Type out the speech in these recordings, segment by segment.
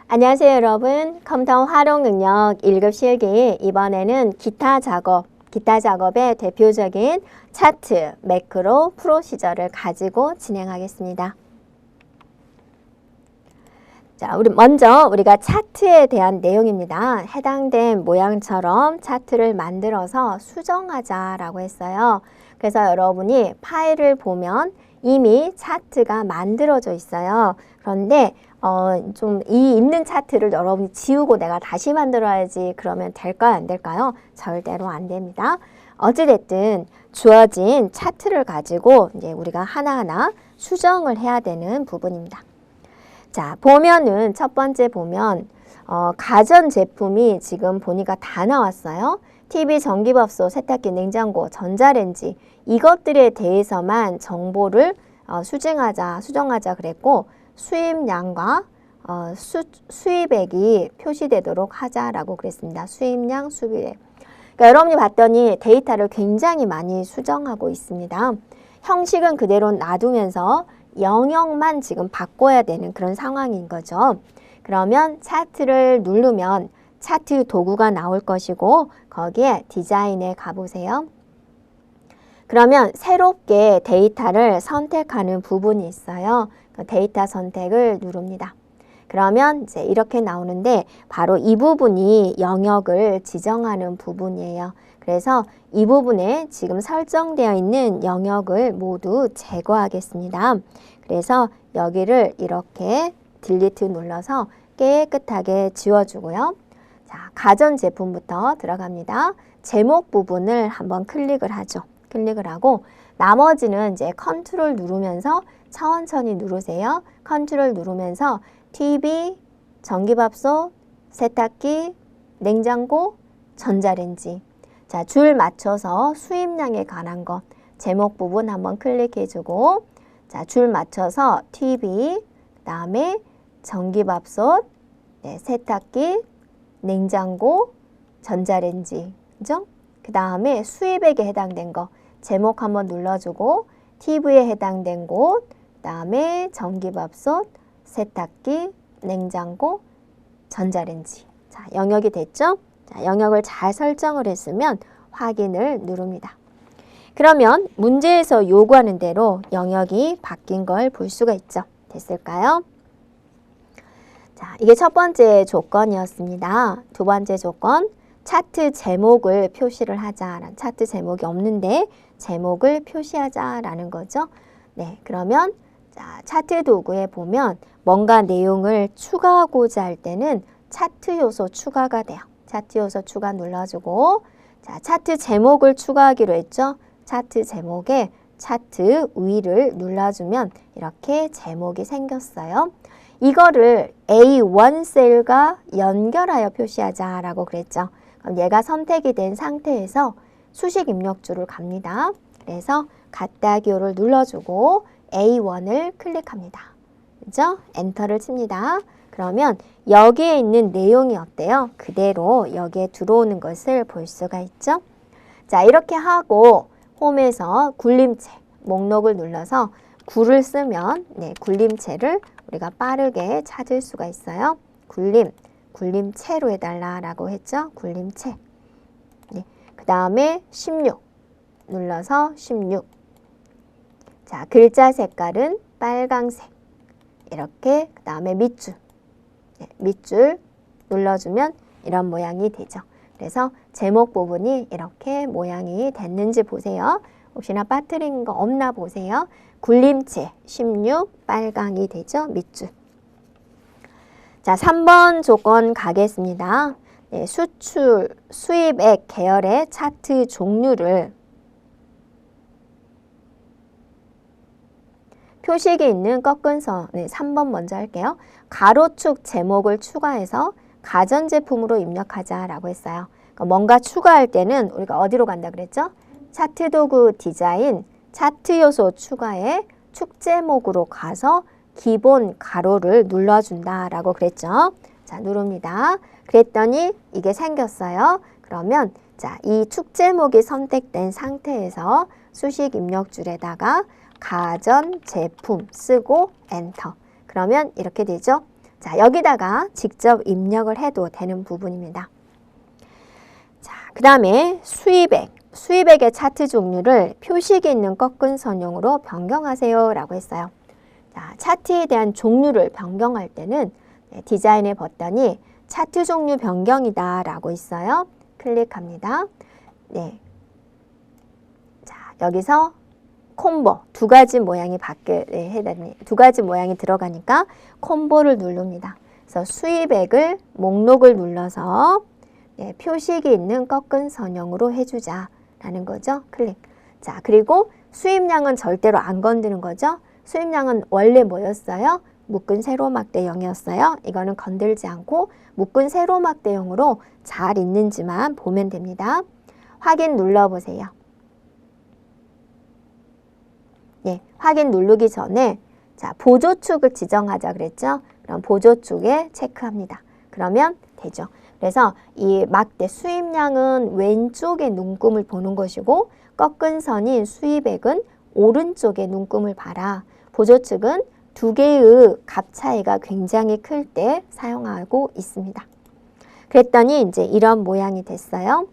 안녕하세요 여러분. 컴퓨터 활용 능력 1급 실기 이번에는 기타 작업의 대표적인 차트, 매크로, 프로시저를 가지고 진행하겠습니다. 자, 먼저 우리가 차트에 대한 내용입니다. 해당된 모양처럼 차트를 만들어서 수정하자라고 했어요. 그래서 여러분이 파일을 보면 이미 차트가 만들어져 있어요. 그런데 좀 이 있는 차트를 여러분이 지우고 내가 다시 만들어야지 그러면 될까요? 안 될까요? 절대로 안 됩니다. 어찌됐든 주어진 차트를 가지고 이제 우리가 하나하나 수정을 해야 되는 부분입니다. 자, 보면은 첫 번째 보면 가전제품이 지금 보니까 다 나왔어요. TV, 전기밥솥, 세탁기, 냉장고, 전자레인지 이것들에 대해서만 정보를 수정하자 그랬고 수입량과 수입액이 표시되도록 하자라고 그랬습니다. 수입량, 수입액. 그러니까 여러분이 봤더니 데이터를 굉장히 많이 수정하고 있습니다. 형식은 그대로 놔두면서 영역만 지금 바꿔야 되는 그런 상황인 거죠. 그러면 차트를 누르면 차트 도구가 나올 것이고 거기에 디자인에 가보세요. 그러면 새롭게 데이터를 선택하는 부분이 있어요. 그 데이터 선택을 누릅니다. 그러면 이제 이렇게 나오는데 바로 이 부분이 영역을 지정하는 부분이에요. 그래서 이 부분에 지금 설정되어 있는 영역을 모두 제거하겠습니다. 그래서 여기를 이렇게 딜리트 눌러서 깨끗하게 지워주고요. 자, 가전제품부터 들어갑니다. 제목 부분을 한번 클릭을 하죠. 클릭을 하고 나머지는 이제 컨트롤 누르면서 천천히 누르세요. 컨트롤 누르면서 TV, 전기밥솥, 세탁기, 냉장고, 전자레인지. 자, 줄 맞춰서 수입량에 관한 것 제목 부분 한번 클릭해주고 자, 줄 맞춰서 TV, 그다음에 전기밥솥, 세탁기, 냉장고, 전자레인지, 그죠? 그 다음에 수입액에 해당된 거 제목 한번 눌러주고 TV에 해당된 곳, 그 다음에 전기밥솥, 세탁기, 냉장고, 전자레인지. 자, 영역이 됐죠? 자, 영역을 잘 설정을 했으면 확인을 누릅니다. 그러면 문제에서 요구하는 대로 영역이 바뀐 걸 볼 수가 있죠. 됐을까요? 자, 이게 첫 번째 조건이었습니다. 두 번째 조건, 차트 제목을 표시를 하자라는 차트 제목이 없는데 제목을 표시하자라는 거죠. 네, 그러면 자, 차트 도구에 보면 뭔가 내용을 추가하고자 할 때는 차트 요소 추가가 돼요. 차트 요소 추가 눌러주고 자, 차트 제목을 추가하기로 했죠. 차트 제목에 차트 위를 눌러주면 이렇게 제목이 생겼어요. 이거를 A1 셀과 연결하여 표시하자라고 그랬죠. 그럼 얘가 선택이 된 상태에서 수식 입력줄을 갑니다. 그래서 갖다기호를 눌러주고 A1을 클릭합니다. 그죠? 엔터를 칩니다. 그러면 여기에 있는 내용이 어때요? 그대로 여기에 들어오는 것을 볼 수가 있죠. 자, 이렇게 하고 홈에서 굴림체 목록을 눌러서 굴을 쓰면 굴림체를 우리가 빠르게 찾을 수가 있어요. 굴림체로 해달라고 했죠. 굴림체. 그 다음에 16 눌러서 16. 자, 글자 색깔은 빨강색. 이렇게 그 다음에 밑줄 눌러주면 이런 모양이 되죠. 그래서 제목 부분이 이렇게 모양이 됐는지 보세요. 혹시나 빠뜨린 거 없나 보세요. 굴림체 16 빨강이 되죠. 밑줄. 자, 3번 조건 가겠습니다. 수출, 수입액 계열의 차트 종류를 표식이 있는 꺾은 선, 3번 먼저 할게요. 가로축 제목을 추가해서 가전제품으로 입력하자라고 했어요. 그러니까 뭔가 추가할 때는 우리가 어디로 간다 그랬죠? 차트 도구 디자인, 차트 요소 추가에 축 제목으로 가서 기본 가로를 눌러준다라고 그랬죠. 자, 누릅니다. 그랬더니 이게 생겼어요. 그러면 자, 이 축 제목이 선택된 상태에서 수식 입력줄에다가 가전제품 쓰고 엔터. 그러면 이렇게 되죠. 자, 여기다가 직접 입력을 해도 되는 부분입니다. 자, 그 다음에 수입액. 수입액의 차트 종류를 표식이 있는 꺾은 선형으로 변경하세요 라고 했어요. 자, 차트에 대한 종류를 변경할 때는 디자인에 봤더니 차트 종류 변경이다 라고 있어요. 클릭합니다. 네. 자, 여기서 콤보 두 가지 모양이 두 가지 모양이 들어가니까 콤보를 누릅니다. 그래서 수입액을 목록을 눌러서 표식이 있는 꺾은 선형으로 해주자 라는 거죠. 클릭. 자, 그리고 수입량은 절대로 안 건드는 거죠. 수입량은 원래 뭐였어요? 묶은 세로막대형이었어요. 이거는 건들지 않고 묶은 세로막대형으로 잘 있는지만 보면 됩니다. 확인 눌러보세요. 예, 확인 누르기 전에 자, 보조축을 지정하자 그랬죠? 그럼 보조축에 체크합니다. 그러면 되죠. 그래서 이 막대 수입량은 왼쪽에 눈금을 보는 것이고 꺾은 선인 수입액은 오른쪽에 눈금을 봐라. 보조축은 두 개의 값 차이가 굉장히 클 때 사용하고 있습니다. 그랬더니 이제 이런 모양이 됐어요.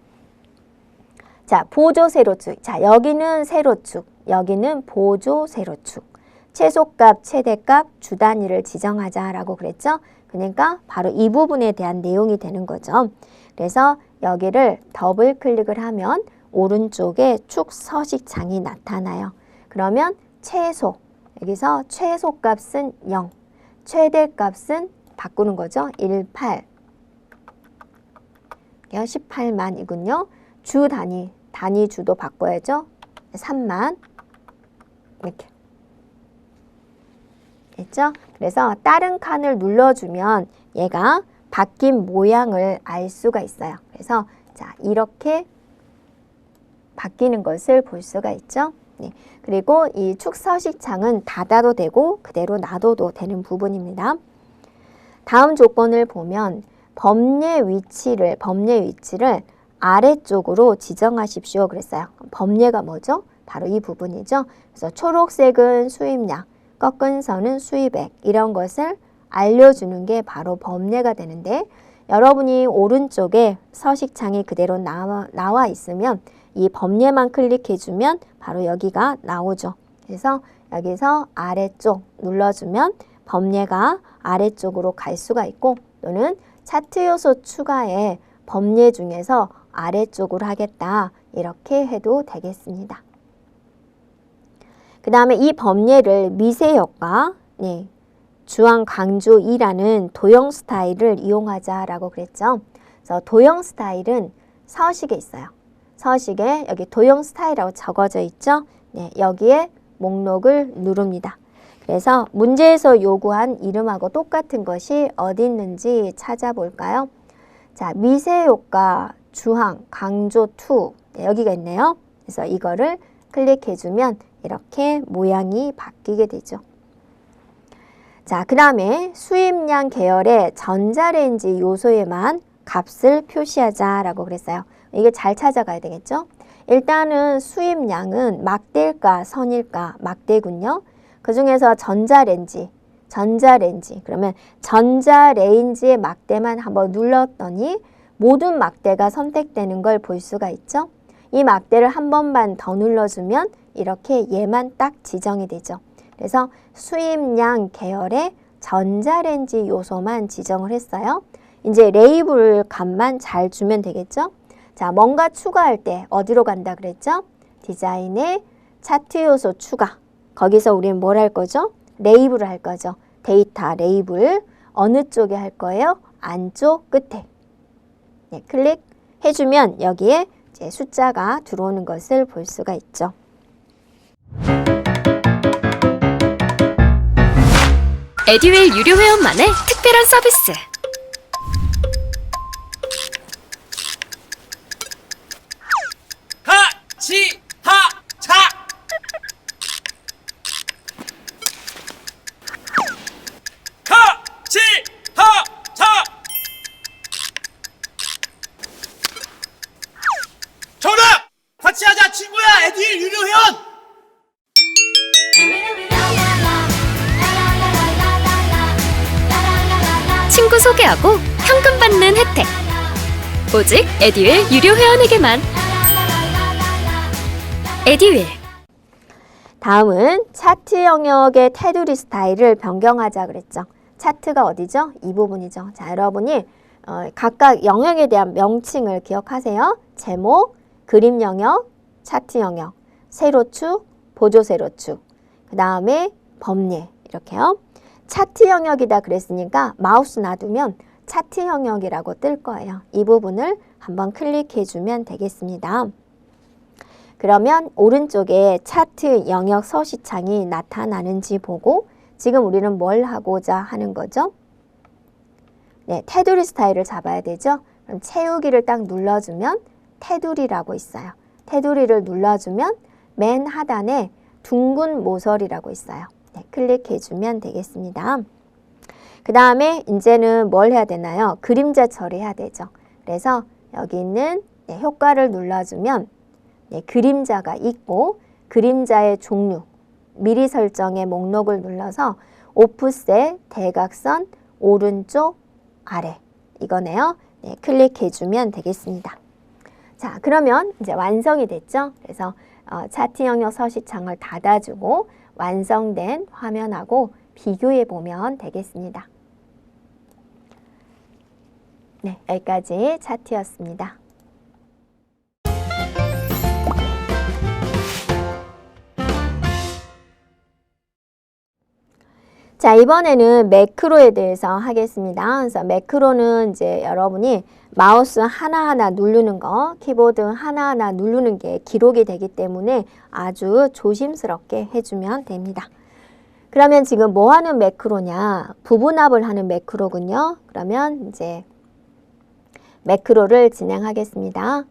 자, 보조 세로축. 자, 여기는 세로축, 여기는 보조 세로축. 최소값, 최대값, 주 단위를 지정하자라고 그랬죠. 그러니까 바로 이 부분에 대한 내용이 되는 거죠. 그래서 여기를 더블 클릭을 하면 오른쪽에 축 서식창이 나타나요. 그러면 최소, 여기서 최소값은 0, 최대값은 바꾸는 거죠. 18, 18만이군요. 주 단위, 단위 주도 바꿔야죠. 3만 이렇게 됐죠? 그래서 다른 칸을 눌러주면 얘가 바뀐 모양을 알 수가 있어요. 그래서 자, 이렇게 바뀌는 것을 볼 수가 있죠. 네. 그리고 이 축 서식창은 닫아도 되고 그대로 놔둬도 되는 부분입니다. 다음 조건을 보면 범례 위치를 아래쪽으로 지정하십시오 그랬어요. 범례가 뭐죠? 바로 이 부분이죠. 그래서 초록색은 수입량, 꺾은 선은 수입액, 이런 것을 알려주는 게 바로 범례가 되는데 여러분이 오른쪽에 서식창이 그대로 나와 있으면 이 범례만 클릭해주면 바로 여기가 나오죠. 그래서 여기서 아래쪽 눌러주면 범례가 아래쪽으로 갈 수가 있고 또는 차트 요소 추가에 범례 중에서 아래쪽으로 하겠다 이렇게 해도 되겠습니다. 그 다음에 이 범례를 미세효과, 주황 강조 2라는 도형 스타일을 이용하자라고 그랬죠. 그래서 도형 스타일은 서식에 있어요. 서식에 여기 도형 스타일이라고 적어져 있죠. 네, 여기에 목록을 누릅니다. 그래서 문제에서 요구한 이름하고 똑같은 것이 어디 있는지 찾아볼까요? 자, 미세효과 주황 강조 2 여기가 있네요. 그래서 이거를 클릭해주면 이렇게 모양이 바뀌게 되죠. 자, 그 다음에 수입량 계열의 전자레인지 요소에만 값을 표시하자라고 그랬어요. 이게 잘 찾아가야 되겠죠? 일단은 수입량은 막대일까 선일까 막대군요. 그 중에서 전자레인지 그러면 전자레인지의 막대만 한번 눌렀더니 모든 막대가 선택되는 걸 볼 수가 있죠. 이 막대를 한 번만 더 눌러주면 이렇게 얘만 딱 지정이 되죠. 그래서 수입량 계열의 전자레인지 요소만 지정을 했어요. 이제 레이블 값만 잘 주면 되겠죠. 자, 뭔가 추가할 때 어디로 간다 그랬죠? 디자인에 차트 요소 추가. 거기서 우리는 뭘 할 거죠? 레이블을 할 거죠. 데이터 레이블 어느 쪽에 할 거예요? 안쪽 끝에. 네, 클릭해주면 여기에 이제 숫자가 들어오는 것을 볼 수가 있죠. 에듀윌 유료 회원만의 특별한 서비스. 하치하차 하치하차 정답! 같이 하자 친구야 에듀윌 유료 회원! 친구 소개하고 현금 받는 혜택. 오직 에듀윌 유료 회원에게만. 에듀윌. 다음은 차트 영역의 테두리 스타일을 변경하자 그랬죠. 차트가 어디죠? 이 부분이죠. 자, 여러분이 각각 영역에 대한 명칭을 기억하세요. 제목, 그림 영역, 차트 영역, 세로축, 보조 세로축, 그 다음에 법례 이렇게요. 차트 영역이다 그랬으니까 마우스 놔두면 차트 영역이라고 뜰 거예요. 이 부분을 한번 클릭해 주면 되겠습니다. 그러면 오른쪽에 차트 영역 서식창이 나타나는지 보고 지금 우리는 뭘 하고자 하는 거죠? 네, 테두리 스타일을 잡아야 되죠. 그럼 채우기를 딱 눌러주면 테두리라고 있어요. 테두리를 눌러주면 맨 하단에 둥근 모서리라고 있어요. 네, 클릭해주면 되겠습니다. 그 다음에 이제는 뭘 해야 되나요? 그림자 처리해야 되죠. 그래서 여기 있는 효과를 눌러주면 그림자가 있고 그림자의 종류, 미리 설정의 목록을 눌러서 오프셋, 대각선, 오른쪽, 아래 이거네요. 네, 클릭해주면 되겠습니다. 자, 그러면 이제 완성이 됐죠. 그래서 차트 영역 서식창을 닫아주고 완성된 화면하고 비교해 보면 되겠습니다. 네, 여기까지 차트였습니다. 자, 이번에는 매크로에 대해서 하겠습니다. 그래서 매크로는 이제 여러분이 마우스 하나하나 누르는 거, 키보드 하나하나 누르는 게 기록이 되기 때문에 아주 조심스럽게 해주면 됩니다. 그러면 지금 뭐 하는 매크로냐? 부분합을 하는 매크로군요. 그러면 이제 매크로를 진행하겠습니다.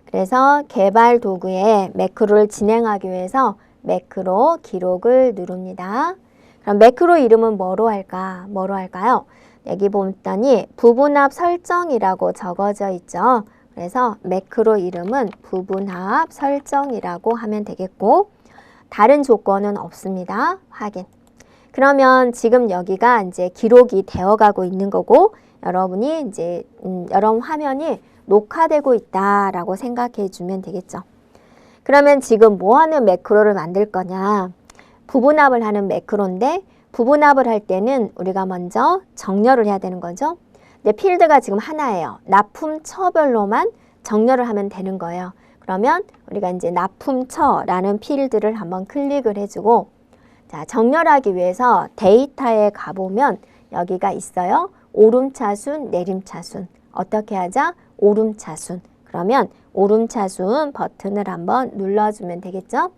그래서 개발 도구에 매크로를 진행하기 위해서 매크로 기록을 누릅니다. 그럼 매크로 이름은 뭐로 할까요? 여기 보더니 부분합 설정이라고 적어져 있죠. 그래서 매크로 이름은 부분합 설정이라고 하면 되겠고 다른 조건은 없습니다. 확인. 그러면 지금 여기가 이제 기록이 되어가고 있는 거고 여러분이 이제 여러분 화면이 녹화되고 있다라고 생각해 주면 되겠죠. 그러면 지금 뭐 하는 매크로를 만들 거냐? 부분합을 하는 매크로인데 부분합을 할 때는 우리가 먼저 정렬을 해야 되는 거죠. 근데 필드가 지금 하나예요. 납품처별로만 정렬을 하면 되는 거예요. 그러면 우리가 이제 납품처라는 필드를 한번 클릭을 해주고 자, 정렬하기 위해서 데이터에 가보면 여기가 있어요. 오름차순, 내림차순. 어떻게 하자? 오름차순. 그러면 오름차순 버튼을 한번 눌러주면 되겠죠?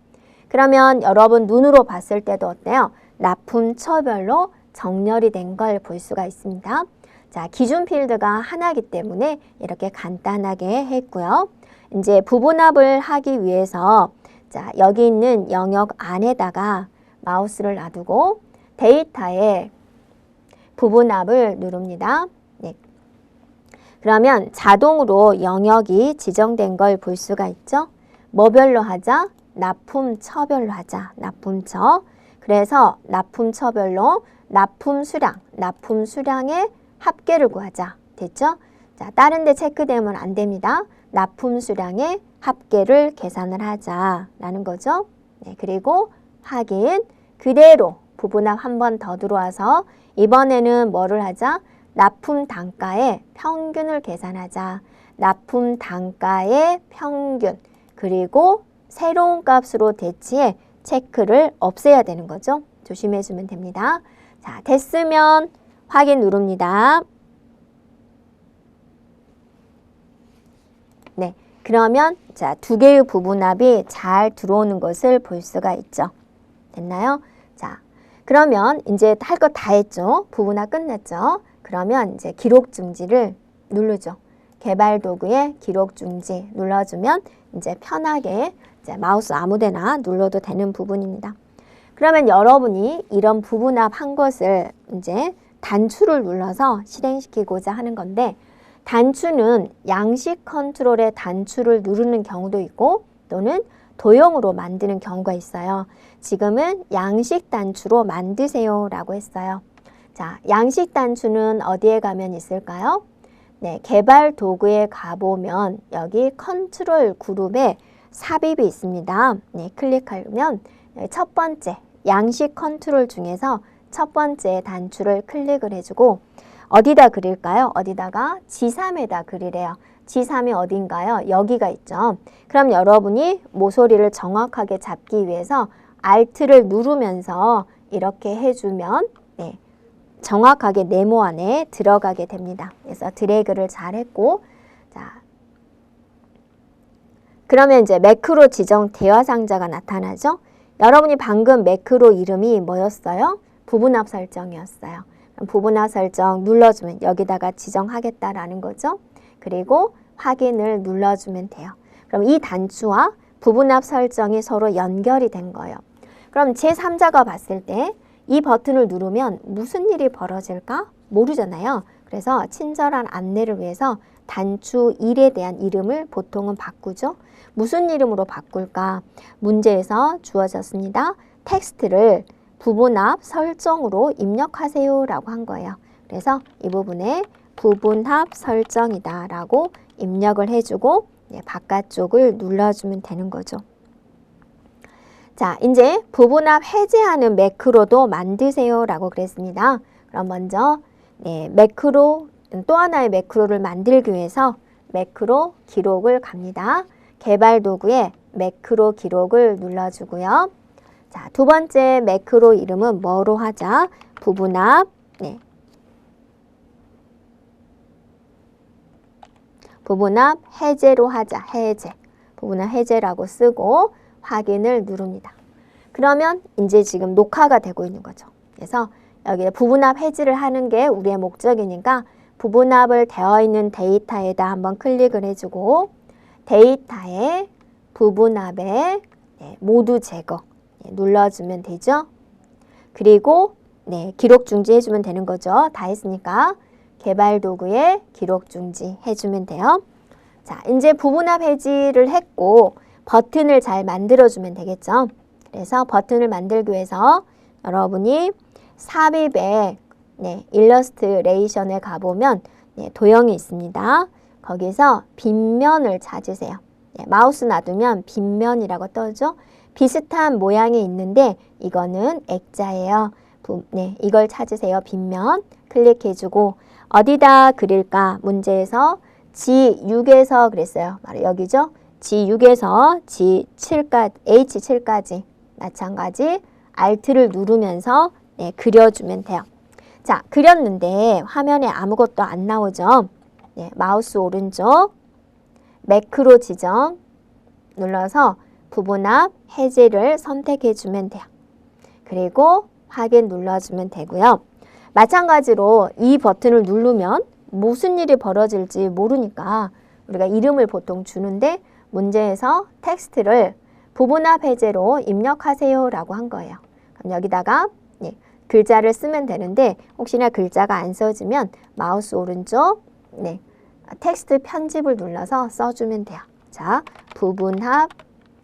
그러면 여러분 눈으로 봤을 때도 어때요? 납품처별로 정렬이 된 걸 볼 수가 있습니다. 자, 기준 필드가 하나이기 때문에 이렇게 간단하게 했고요. 이제 부분합을 하기 위해서 자, 여기 있는 영역 안에다가 마우스를 놔두고 데이터에 부분합을 누릅니다. 네. 그러면 자동으로 영역이 지정된 걸 볼 수가 있죠. 뭐별로 하자? 납품처별로 하자. 납품처. 그래서 납품처별로 납품수량의 합계를 구하자. 됐죠? 자, 다른 데 체크되면 안 됩니다. 납품수량의 합계를 계산을 하자라는 거죠. 네, 그리고 확인. 그대로 부분합 한 번 더 들어와서 이번에는 뭐를 하자? 납품 단가의 평균을 계산하자. 납품 단가의 평균. 그리고 새로운 값으로 대치해 체크를 없애야 되는 거죠. 조심해 주면 됩니다. 자, 됐으면 확인 누릅니다. 네, 그러면 자, 두 개의 부분합이 잘 들어오는 것을 볼 수가 있죠. 됐나요? 자, 그러면 이제 할 거 다 했죠. 부분합 끝났죠. 그러면 이제 기록 중지를 누르죠. 개발 도구에 기록 중지 눌러주면 이제 편하게 이제 마우스 아무데나 눌러도 되는 부분입니다. 그러면 여러분이 이런 부분합 한 것을 이제 단추를 눌러서 실행시키고자 하는 건데 단추는 양식 컨트롤의 단추를 누르는 경우도 있고 또는 도형으로 만드는 경우가 있어요. 지금은 양식 단추로 만드세요 라고 했어요. 자, 양식 단추는 어디에 가면 있을까요? 네, 개발 도구에 가보면 여기 컨트롤 그룹에 삽입이 있습니다. 네, 클릭하면 첫 번째 양식 컨트롤 중에서 첫 번째 단추를 클릭을 해주고 어디다 그릴까요? 어디다가 G3에다 그리래요. G3이 어딘가요? 여기가 있죠. 그럼 여러분이 모서리를 정확하게 잡기 위해서 Alt를 누르면서 이렇게 해주면 네, 정확하게 네모 안에 들어가게 됩니다. 그래서 드래그를 잘 했고, 자, 그러면 이제 매크로 지정 대화 상자가 나타나죠. 여러분이 방금 매크로 이름이 뭐였어요? 부분합 설정이었어요. 그럼 부분합 설정 눌러주면 여기다가 지정하겠다라는 거죠. 그리고 확인을 눌러주면 돼요. 그럼 이 단추와 부분합 설정이 서로 연결이 된 거예요. 그럼 제3자가 봤을 때 이 버튼을 누르면 무슨 일이 벌어질까? 모르잖아요. 그래서 친절한 안내를 위해서 단추 1에 대한 이름을 보통은 바꾸죠. 무슨 이름으로 바꿀까? 문제에서 주어졌습니다. 텍스트를 부분합 설정으로 입력하세요 라고 한 거예요. 그래서 이 부분에 부분합 설정이다 라고 입력을 해주고 바깥쪽을 눌러주면 되는 거죠. 자, 이제 부분합 해제하는 매크로도 만드세요 라고 그랬습니다. 그럼 먼저 매크로, 또 하나의 매크로를 만들기 위해서 매크로 기록을 갑니다. 개발 도구에 매크로 기록을 눌러주고요. 자, 두 번째 매크로 이름은 뭐로 하자? 부분합, 부분합 해제로 하자. 해제. 부분합 해제라고 쓰고 확인을 누릅니다. 그러면 이제 지금 녹화가 되고 있는 거죠. 그래서 여기에 부분합 해지를 하는 게 우리의 목적이니까 부분합을 되어 있는 데이터에다 한번 클릭을 해주고 데이터에 부분합에 모두 제거 눌러주면 되죠. 그리고 기록 중지 해주면 되는 거죠. 다 했으니까 개발 도구에 기록 중지 해주면 돼요. 자, 이제 부분합 해지를 했고 버튼을 잘 만들어주면 되겠죠. 그래서 버튼을 만들기 위해서 여러분이 삽입에 일러스트레이션에 가보면 도형이 있습니다. 거기서 빗면을 찾으세요. 마우스 놔두면 빗면이라고 떠죠. 비슷한 모양이 있는데 이거는 액자예요. 이걸 찾으세요. 빗면 클릭해주고 어디다 그릴까? 문제에서 G6에서 그랬어요. 바로 여기죠. G6에서 G7까지, H7까지 마찬가지 Alt를 누르면서 그려주면 돼요. 자, 그렸는데 화면에 아무것도 안 나오죠. 마우스 오른쪽 매크로 지정 눌러서 부분합 해제를 선택해 주면 돼요. 그리고 확인 눌러주면 되고요. 마찬가지로 이 버튼을 누르면 무슨 일이 벌어질지 모르니까 우리가 이름을 보통 주는데 문제에서 텍스트를 부분합 해제로 입력하세요 라고 한 거예요. 그럼 여기다가 글자를 쓰면 되는데 혹시나 글자가 안 써지면 마우스 오른쪽 텍스트 편집을 눌러서 써주면 돼요. 자, 부분합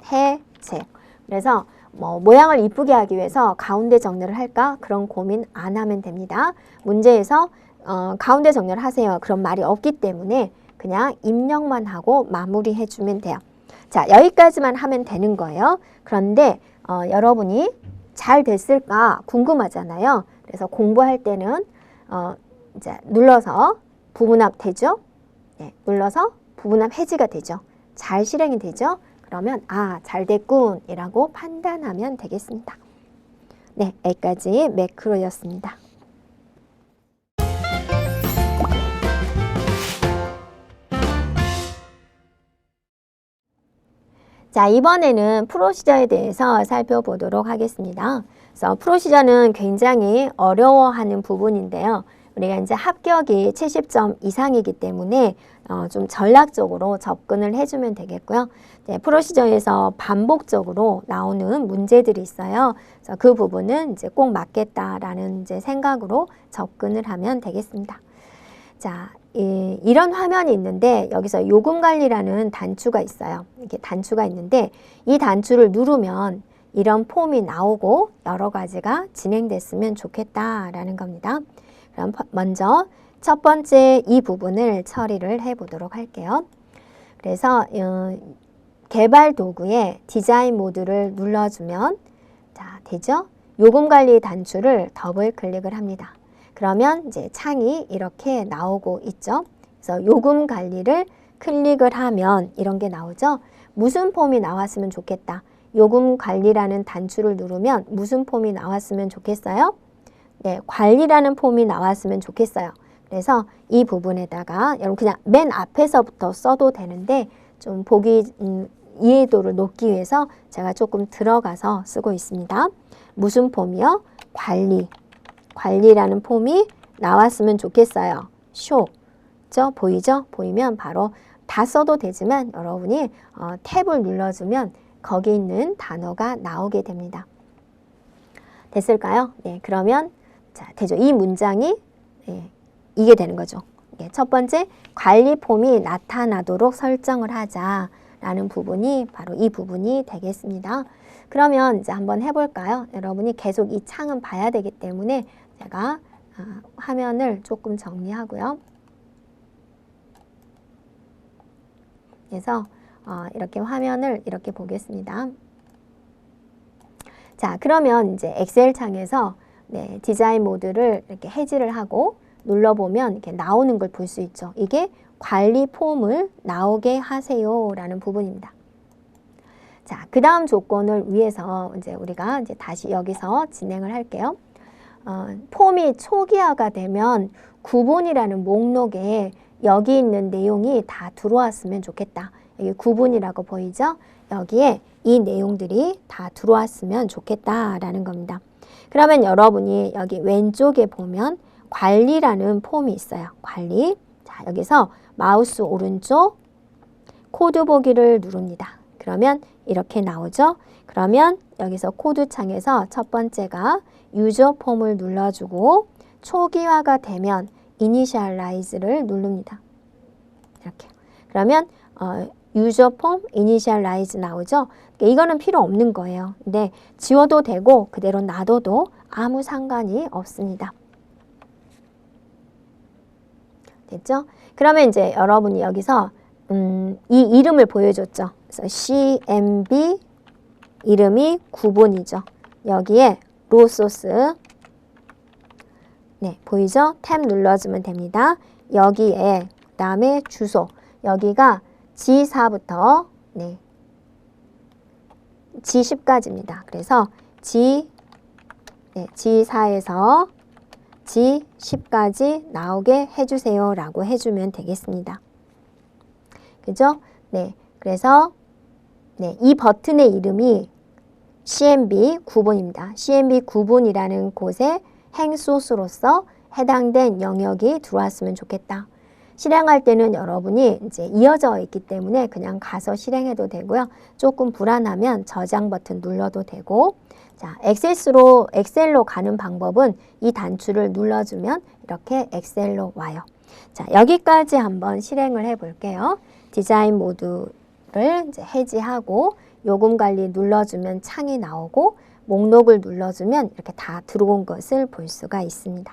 해제. 그래서 모양을 이쁘게 하기 위해서 가운데 정렬을 할까? 그런 고민 안 하면 됩니다. 문제에서 가운데 정렬 하세요. 그런 말이 없기 때문에 그냥 입력만 하고 마무리해 주면 돼요. 자, 여기까지만 하면 되는 거예요. 그런데 여러분이 잘 됐을까 궁금하잖아요. 그래서 공부할 때는 이제 눌러서 부분합 되죠? 눌러서 부분합 해지가 되죠. 잘 실행이 되죠? 그러면 잘 됐군 이라고 판단하면 되겠습니다. 여기까지 매크로였습니다. 자, 이번에는 프로시저에 대해서 살펴보도록 하겠습니다. 그래서 프로시저는 굉장히 어려워하는 부분인데요. 우리가 이제 합격이 70점 이상이기 때문에 좀 전략적으로 접근을 해주면 되겠고요. 프로시저에서 반복적으로 나오는 문제들이 있어요. 그래서 그 부분은 이제 꼭 맞겠다라는 이제 생각으로 접근을 하면 되겠습니다. 자, 이런 화면이 있는데 여기서 요금 관리라는 단추가 있어요. 이렇게 단추가 있는데 이 단추를 누르면 이런 폼이 나오고 여러 가지가 진행됐으면 좋겠다라는 겁니다. 그럼 먼저 첫 번째 이 부분을 처리를 해 보도록 할게요. 그래서 개발 도구에 디자인 모드를 눌러주면 자, 되죠? 요금 관리 단추를 더블 클릭을 합니다. 그러면 이제 창이 이렇게 나오고 있죠. 그래서 요금 관리를 클릭을 하면 이런 게 나오죠. 무슨 폼이 나왔으면 좋겠다. 요금 관리라는 단추를 누르면 무슨 폼이 나왔으면 좋겠어요? 네, 관리라는 폼이 나왔으면 좋겠어요. 그래서 이 부분에다가 여러분 그냥 맨 앞에서부터 써도 되는데 좀 보기 이해도를 높기 위해서 제가 조금 들어가서 쓰고 있습니다. 무슨 폼이요? 관리. 관리라는 폼이 나왔으면 좋겠어요. 쇼. 보이죠? 보이면 바로 다 써도 되지만 여러분이 탭을 눌러주면 거기 있는 단어가 나오게 됩니다. 됐을까요? 네, 그러면 자, 되죠. 이 문장이 이게 되는 거죠. 첫 번째, 관리 폼이 나타나도록 설정을 하자라는 부분이 바로 이 부분이 되겠습니다. 그러면 이제 한번 해볼까요? 여러분이 계속 이 창은 봐야 되기 때문에 제가 화면을 조금 정리하고요. 그래서 이렇게 화면을 이렇게 보겠습니다. 자, 그러면 이제 엑셀 창에서 네, 디자인 모드를 이렇게 해지를 하고 눌러보면 이렇게 나오는 걸 볼 수 있죠. 이게 관리 폼을 나오게 하세요 라는 부분입니다. 자, 그 다음 조건을 위해서 이제 우리가 이제 다시 여기서 진행을 할게요. 폼이 초기화가 되면 구분이라는 목록에 여기 있는 내용이 다 들어왔으면 좋겠다. 여기 구분이라고 보이죠? 여기에 이 내용들이 다 들어왔으면 좋겠다라는 겁니다. 그러면 여러분이 여기 왼쪽에 보면 관리라는 폼이 있어요. 관리. 자, 여기서 마우스 오른쪽 코드 보기를 누릅니다. 그러면 이렇게 나오죠? 그러면 여기서 코드 창에서 첫 번째가 유저 폼을 눌러주고 초기화가 되면 이니셜라이즈를 누릅니다. 이렇게. 그러면 유저 폼 이니셜라이즈 나오죠? 이거는 필요 없는 거예요. 근데 지워도 되고 그대로 놔둬도 아무 상관이 없습니다. 됐죠? 그러면 이제 여러분이 여기서 이 이름을 보여줬죠. 그래서 CMB 이름이 구분이죠. 여기에 로소스 네, 보이죠? 탭 눌러주면 됩니다. 여기에 그다음에 주소 여기가 G4부터 네, G10까지입니다. 그래서 G4에서 G10까지 나오게 해주세요 라고 해주면 되겠습니다. 그죠? 네, 그래서 네, 이 버튼의 이름이 CMB 구분입니다. CMB 구분이라는 곳에 행소스로서 해당된 영역이 들어왔으면 좋겠다. 실행할 때는 여러분이 이제 이어져 있기 때문에 그냥 가서 실행해도 되고요. 조금 불안하면 저장 버튼 눌러도 되고, 자, 엑셀로 가는 방법은 이 단추를 눌러주면 이렇게 엑셀로 와요. 자, 여기까지 한번 실행을 해 볼게요. 디자인 모드를 이제 해지하고 요금 관리 눌러주면 창이 나오고 목록을 눌러주면 이렇게 다 들어온 것을 볼 수가 있습니다.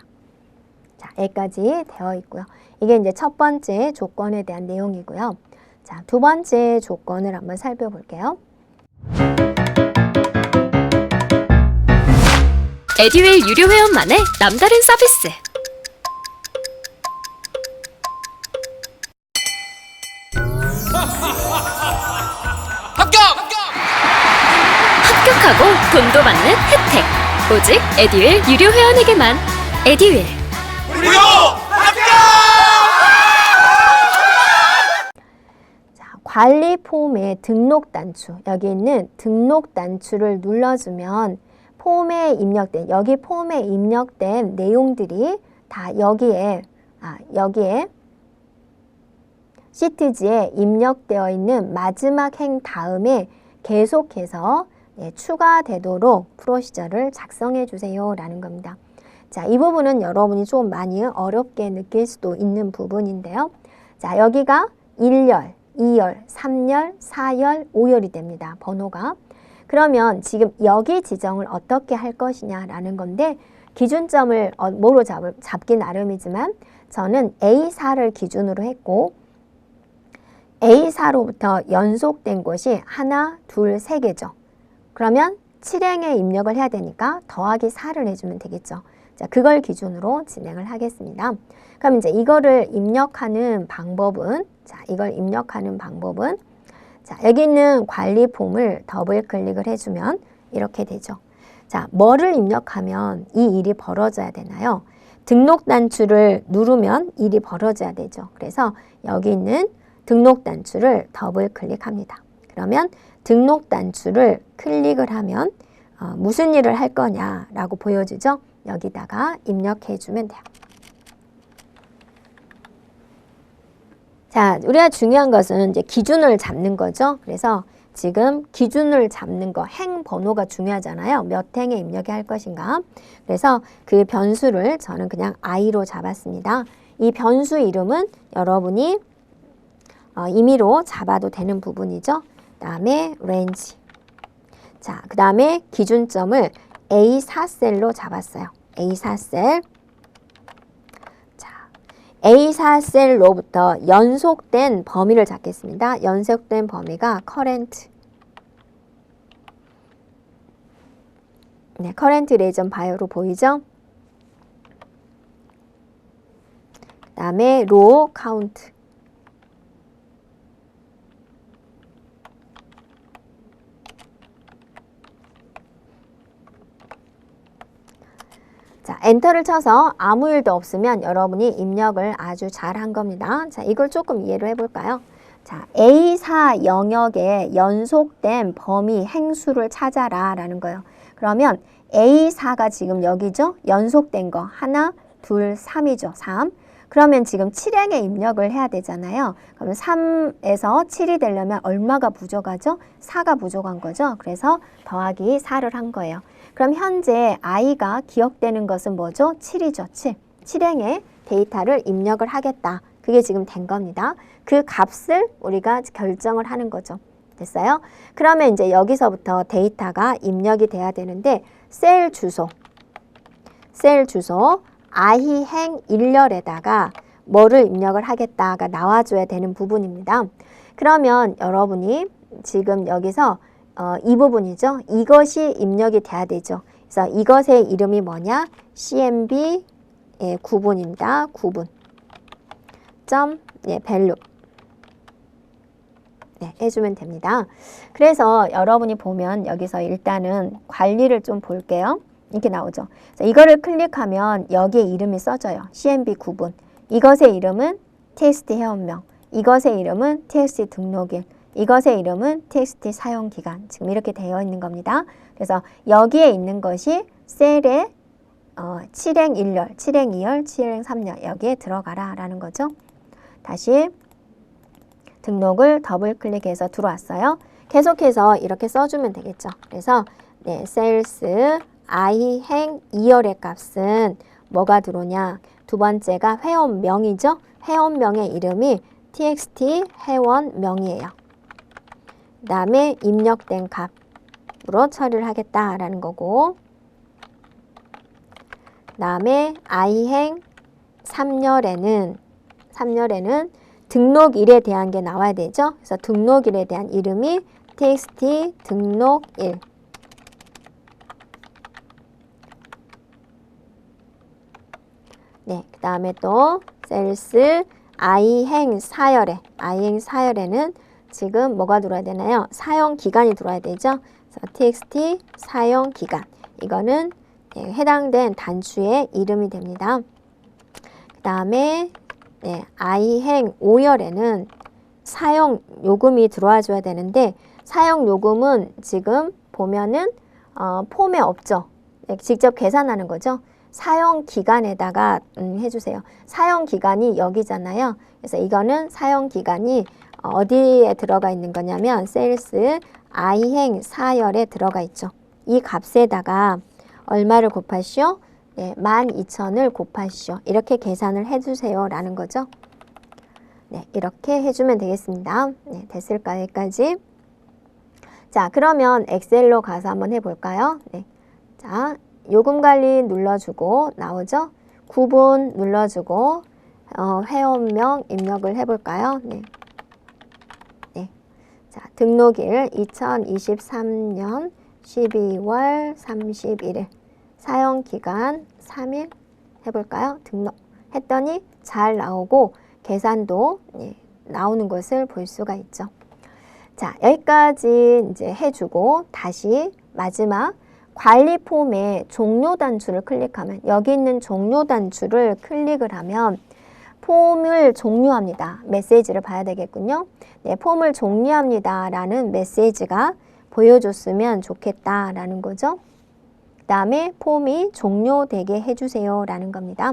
자, 여기까지 되어 있고요. 이게 이제 첫 번째 조건에 대한 내용이고요. 자, 두 번째 조건을 한번 살펴볼게요. 에듀윌 유료 회원만의 남다른 서비스. 합격하고 돈도 받는 혜택. 오직 에듀윌 유료 회원에게만. 에듀윌. 무료 합격! 자, 관리 폼의 등록 단추, 여기 있는 등록 단추를 눌러주면 여기 폼에 입력된 내용들이 다 여기에 시트지에 입력되어 있는 마지막 행 다음에 계속해서 추가되도록 프로시저를 작성해 주세요 라는 겁니다. 자, 이 부분은 여러분이 좀 많이 어렵게 느낄 수도 있는 부분인데요. 자, 여기가 1열, 2열, 3열, 4열, 5열이 됩니다. 번호가. 그러면 지금 여기 지정을 어떻게 할 것이냐라는 건데 기준점을 뭐로 잡기 나름이지만 저는 A4를 기준으로 했고 A4로부터 연속된 곳이 하나, 둘, 세 개죠. 그러면 7행에 입력을 해야 되니까 더하기 4를 해주면 되겠죠. 자, 그걸 기준으로 진행을 하겠습니다. 그럼 이제 이거를 입력하는 방법은 자, 여기 있는 관리 폼을 더블 클릭을 해주면 이렇게 되죠. 자, 뭐를 입력하면 이 일이 벌어져야 되나요? 등록 단추를 누르면 일이 벌어져야 되죠. 그래서 여기 있는 등록 단추를 더블 클릭합니다. 그러면 등록 단추를 클릭을 하면 무슨 일을 할 거냐라고 보여주죠. 여기다가 입력해 주면 돼요. 자, 우리가 중요한 것은 이제 기준을 잡는 거죠. 그래서 지금 기준을 잡는 거, 행 번호가 중요하잖아요. 몇 행에 입력해 할 것인가. 그래서 그 변수를 저는 그냥 i로 잡았습니다. 이 변수 이름은 여러분이 임의로 잡아도 되는 부분이죠. 그 다음에 range. 자, 그 다음에 기준점을 A4셀로 잡았어요. A4셀. A4셀로부터 연속된 범위를 잡겠습니다. 연속된 범위가 current. 네, current region bio로 보이죠? 그 다음에 row count. 자, 엔터를 쳐서 아무 일도 없으면 여러분이 입력을 아주 잘 한 겁니다. 자, 이걸 조금 이해를 해볼까요? 자, A4 영역에 연속된 범위 행수를 찾아라 라는 거예요. 그러면 A4가 지금 여기죠? 연속된 거 하나, 둘, 3이죠. 3. 그러면 지금 7행에 입력을 해야 되잖아요. 그러면 3에서 7이 되려면 얼마가 부족하죠? 4가 부족한 거죠. 그래서 더하기 4를 한 거예요. 그럼 현재 i가 기억되는 것은 뭐죠? 7이죠. 7. 7행에 데이터를 입력을 하겠다. 그게 지금 된 겁니다. 그 값을 우리가 결정을 하는 거죠. 됐어요? 그러면 이제 여기서부터 데이터가 입력이 돼야 되는데 셀 주소 아희행 일렬에다가 뭐를 입력을 하겠다가 나와줘야 되는 부분입니다. 그러면 여러분이 지금 여기서 이 부분이죠. 이것이 입력이 돼야 되죠. 그래서 이것의 이름이 뭐냐? CMB 구분입니다. 구분. value. 네, 해주면 됩니다. 그래서 여러분이 보면 여기서 일단은 관리를 좀 볼게요. 이렇게 나오죠. 자, 이거를 클릭하면 여기에 이름이 써져요. CMB 구분. 이것의 이름은 TXT 회원명. 이것의 이름은 TXT 등록일. 이것의 이름은 TXT 사용기간. 지금 이렇게 되어 있는 겁니다. 그래서 여기에 있는 것이 셀에 7행 1열, 7행 2열, 7행 3열 여기에 들어가라 라는 거죠. 다시 등록을 더블 클릭해서 들어왔어요. 계속해서 이렇게 써주면 되겠죠. 그래서 네, 셀스 i행 2열의 값은 뭐가 들어오냐? 두 번째가 회원명이죠. 회원명의 이름이 txt 회원명이에요. 그 다음에 입력된 값으로 처리를 하겠다라는 거고, 그 다음에 i행 3열에는 등록일에 대한 게 나와야 되죠. 그래서 등록일에 대한 이름이 txt 등록일. 네, 그 다음에 또 셀스 i행 4열에는 지금 뭐가 들어야 되나요? 사용 기간이 들어야 되죠. 그래서 txt 사용 기간. 이거는 해당된 단추의 이름이 됩니다. 그 다음에 i행 5열에는 사용 요금이 들어와 줘야 되는데 사용 요금은 지금 보면은 폼에 없죠. 직접 계산하는 거죠. 사용 기간에다가 해주세요. 사용 기간이 여기잖아요. 그래서 이거는 사용 기간이 어디에 들어가 있는 거냐면 셀스 i행 4열에 들어가 있죠. 이 값에다가 얼마를 곱하시오? 네, 12,000을 곱하시오. 이렇게 계산을 해주세요 라는 거죠. 네, 이렇게 해주면 되겠습니다. 네, 됐을까요? 여기까지. 자, 그러면 엑셀로 가서 한번 해볼까요? 네. 자, 요금 관리 눌러주고 나오죠? 구분 눌러주고 회원명 입력을 해볼까요? 네. 네. 자, 등록일 2023년 12월 31일 사용기간 3일 해볼까요? 등록했더니 잘 나오고 계산도 나오는 것을 볼 수가 있죠. 자, 여기까지 이제 해주고 다시 마지막 관리 폼의 종료 단추를 클릭하면 여기 있는 종료 단추를 클릭을 하면 폼을 종료합니다. 메시지를 봐야 되겠군요. 네, 폼을 종료합니다 라는 메시지가 보여줬으면 좋겠다라는 거죠. 그 다음에 폼이 종료되게 해주세요 라는 겁니다.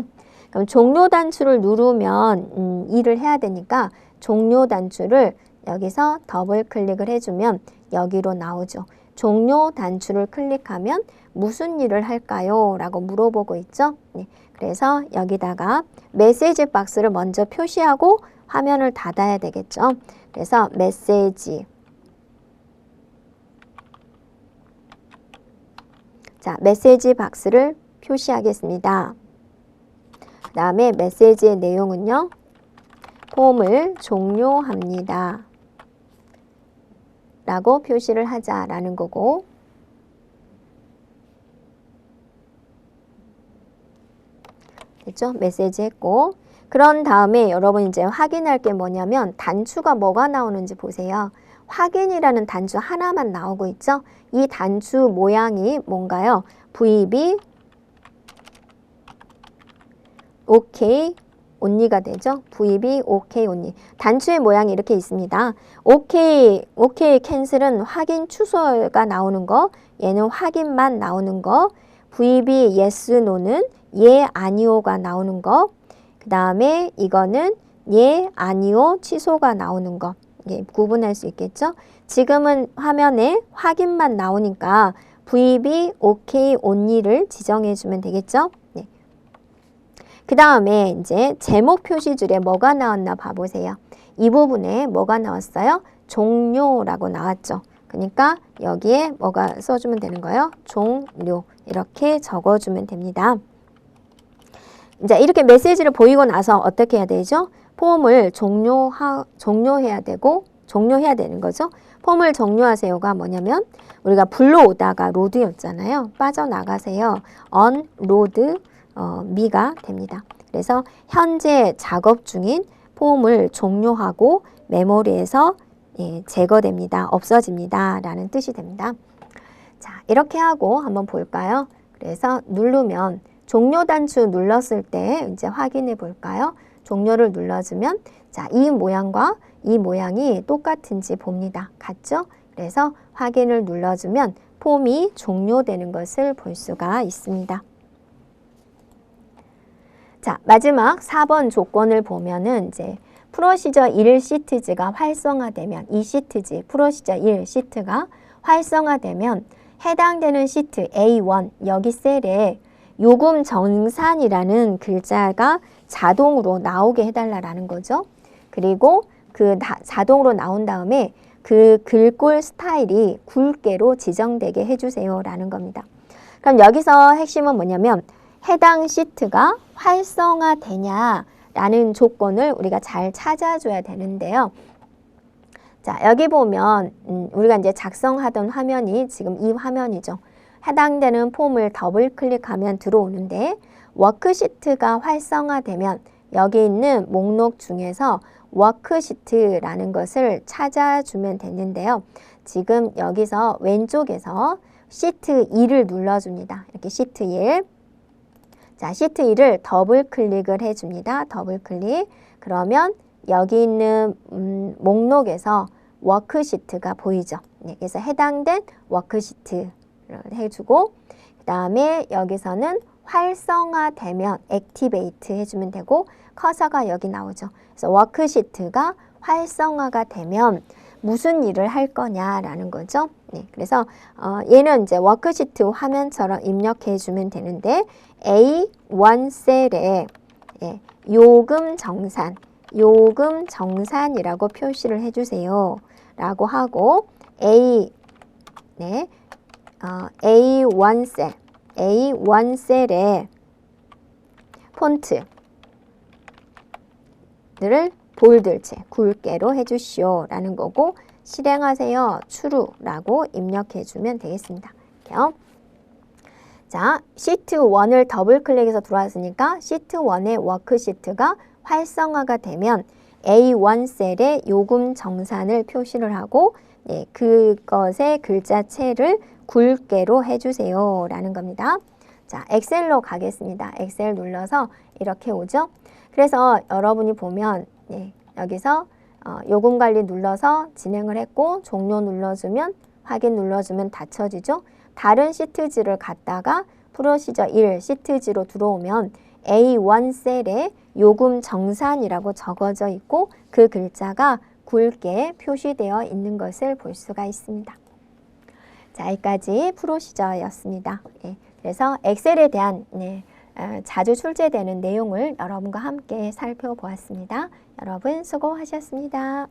그럼 종료 단추를 누르면 일을 해야 되니까 종료 단추를 여기서 더블 클릭을 해주면 여기로 나오죠. 종료 단추를 클릭하면 무슨 일을 할까요? 라고 물어보고 있죠. 네, 그래서 여기다가 메시지 박스를 먼저 표시하고 화면을 닫아야 되겠죠. 그래서 메시지. 자, 메시지 박스를 표시하겠습니다. 그 다음에 메시지의 내용은요. 폼을 종료합니다. 라고 표시를 하자라는 거고, 됐죠? 메시지 했고, 그런 다음에 여러분 이제 확인할 게 뭐냐면 단추가 뭐가 나오는지 보세요. 확인이라는 단추 하나만 나오고 있죠? 이 단추 모양이 뭔가요? VB OK only가 되죠. VB OK only. 단추의 모양이 이렇게 있습니다. OK 캔슬은 확인 취소가 나오는 거, 얘는 확인만 나오는 거, VB yes no는 예 아니오가 나오는 거, 그 다음에 이거는 예 아니오 취소가 나오는 거. 예, 구분할 수 있겠죠. 지금은 화면에 확인만 나오니까 VB OK only를 지정해 주면 되겠죠. 네. 그 다음에 이제 제목 표시줄에 뭐가 나왔나 봐보세요. 이 부분에 뭐가 나왔어요? 종료라고 나왔죠. 그러니까 여기에 뭐가 써주면 되는 거예요? 종료. 이렇게 적어주면 됩니다. 이제 이렇게 메시지를 보이고 나서 어떻게 해야 되죠? 폼을 종료해야 되는 거죠. 폼을 종료하세요가 뭐냐면 우리가 불러오다가 로드였잖아요. 빠져나가세요. unload 미가 됩니다. 그래서 현재 작업 중인 폼을 종료하고 메모리에서 제거됩니다. 없어집니다. 라는 뜻이 됩니다. 자, 이렇게 하고 한번 볼까요? 그래서 누르면 종료 단추 눌렀을 때 이제 확인해 볼까요? 종료를 눌러주면 자, 이 모양과 이 모양이 똑같은지 봅니다. 같죠? 그래서 확인을 눌러주면 폼이 종료되는 것을 볼 수가 있습니다. 자, 마지막 4번 조건을 보면은 이제 프로시저 1 시트지가 활성화되면 이 시트지, 프로시저 1 시트가 활성화되면 해당되는 시트 A1 여기 셀에 요금 정산이라는 글자가 자동으로 나오게 해달라는 거죠. 그리고 자동으로 나온 다음에 그 글꼴 스타일이 굵게로 지정되게 해주세요 라는 겁니다. 그럼 여기서 핵심은 뭐냐면 해당 시트가 활성화되냐라는 조건을 우리가 잘 찾아줘야 되는데요. 자, 여기 보면 우리가 이제 작성하던 화면이 지금 이 화면이죠. 해당되는 폼을 더블 클릭하면 들어오는데 워크시트가 활성화되면 여기 있는 목록 중에서 워크시트라는 것을 찾아주면 되는데요. 지금 여기서 왼쪽에서 시트 2를 눌러줍니다. 이렇게 시트 1. 자, 시트 2를 더블 클릭을 해줍니다. 더블 클릭. 그러면 여기 있는 목록에서 워크시트가 보이죠. 네, 그래서 해당된 워크시트를 해주고 그 다음에 여기서는 활성화되면 액티베이트 해주면 되고 커서가 여기 나오죠. 그래서 워크시트가 활성화가 되면 무슨 일을 할 거냐라는 거죠. 네, 그래서 얘는 이제 워크시트 화면처럼 입력해 주면 되는데 A1 셀에 요금 정산이라고 표시를 해주세요 라고 하고 A 네, A1셀에 폰트를 볼드체, 굵게로 해주시오 라는 거고 실행하세요, true라고 입력해주면 되겠습니다. 이렇게요. 자, 시트 1을 더블 클릭해서 들어왔으니까 시트 1의 워크시트가 활성화가 되면 A1 셀에 요금 정산을 표시를 하고 네, 그것의 글자체를 굵게로 해주세요 라는 겁니다. 자, 엑셀로 가겠습니다. 엑셀 눌러서 이렇게 오죠. 그래서 여러분이 보면 네, 여기서 요금 관리 눌러서 진행을 했고 종료 눌러주면 확인 눌러주면 닫혀지죠. 다른 시트지를 갖다가 프로시저 1 시트지로 들어오면 A1 셀에 요금 정산이라고 적어져 있고 그 글자가 굵게 표시되어 있는 것을 볼 수가 있습니다. 자, 여기까지 프로시저였습니다. 예, 그래서 엑셀에 대한 자주 출제되는 내용을 여러분과 함께 살펴보았습니다. 여러분 수고하셨습니다.